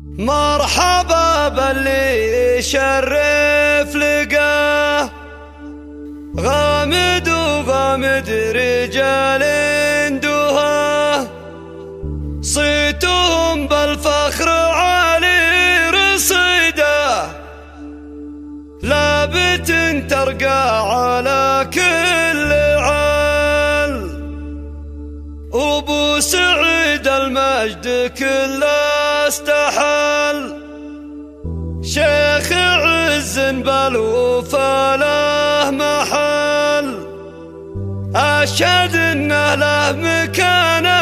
مرحبا باللي يشرف لقاه، غامد وغامد رجال اندوها، صيتهم بالفخر عالي رصيده، لابت ترقى على كل عال، وابو سعيد المجد كله استحل، شيخ عز بالوفا له محل، أشهد انه له مكانة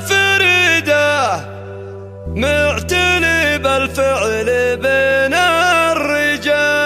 فريدة، معتلي بالفعل بين الرجال.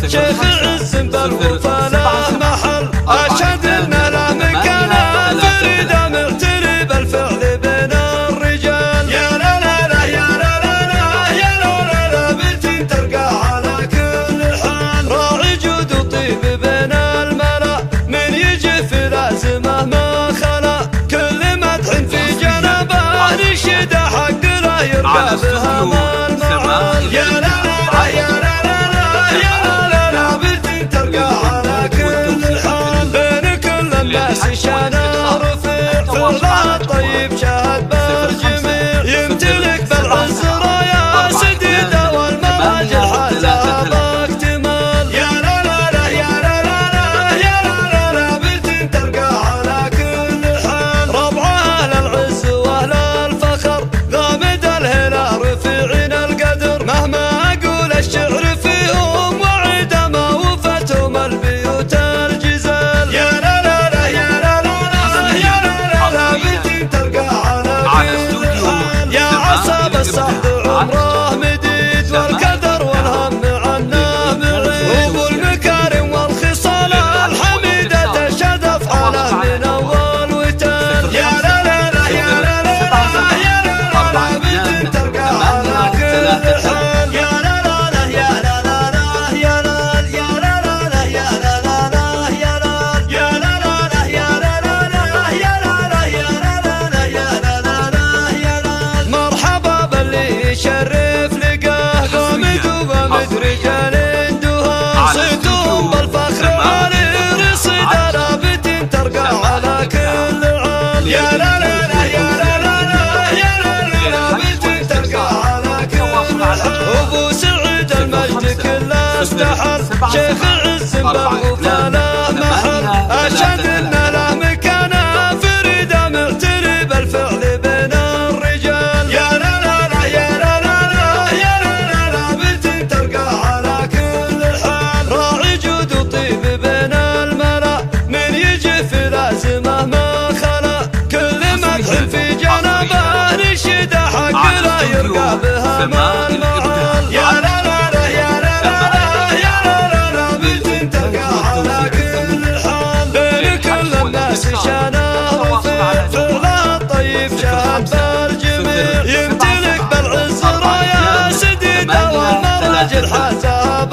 شيخ عز بالوفا له محل، أشهد إنه له مكانة فريدة، معتلي بالفعل بين الرجال. يا لا لا لا يا لا لا لا يا لا لا لا، بنت ترقى على كل حال، راعي جود وطيب بين الملا، من يجي في لازمه ما خلا، كل مدح في جنبه نشيده، حق له يرقى بها ما المعال. يا لا لا يا لا شانا رفيع، فضله الطيب شهد بالجميع، يمتلك بالعز رايا سديده، والمراجل حازها باكتمال. يا لا لا لا يا لا لا لا يا لا لا لا، بنت ترقى على كل حال، ربع اهل العز واهل الفخر، غامد الهلال رفيعين القدر، مهما اقول الشعر فيهم وعد ما وفتهم البيوت الجزال. يا لا الصحب عمره مديد، والقدر والهم عنه بعيد، وابو المكارم والخصال الحميدة تشهد افعاله من اول وتال. يا لا لا لا يا لا لا لا يا لا لا، بنت ترقى على كل حال. يا لا لا لا يا لا لا لا يا لا يا لا لا يا لا لا لا يا لا يا لا لا يا لا لا لا يا لا لا يا لا لا يا لا لا يا لا. مرحبا باللي يشرف لقاه، غامد وغامد رجال اندوها، صيتهم بالفخر عالي رصيده، لابت ترقى على كل عال. يا لا لا لا يا لا لا لا يا لا لا لا، بنت ترقى على كل عال، وابو سعيد المجد كله استحل، شيخ عز بالوفا له محل، أشهد إنه له مكانة فريدة، معتلي بالفعل بين الرجال. يا لا لا لا يا لا لا لا يا لا لا لا، بنت ترقى على كل حال، راعي جود وطيب بين الملا، من يجي في لازمه ما خلا، كل مدح في جنبه نشيده، حق له يرقى بها ما المعال. يا لا لا لا يا لا لا لا يا لا لا لا، بنت ترقى على كل حال، بين كل الناس شانه رفيع، فعله الطيب شهد بالجميع، يمتلك بالعز رايا سديده، والمراجل حازها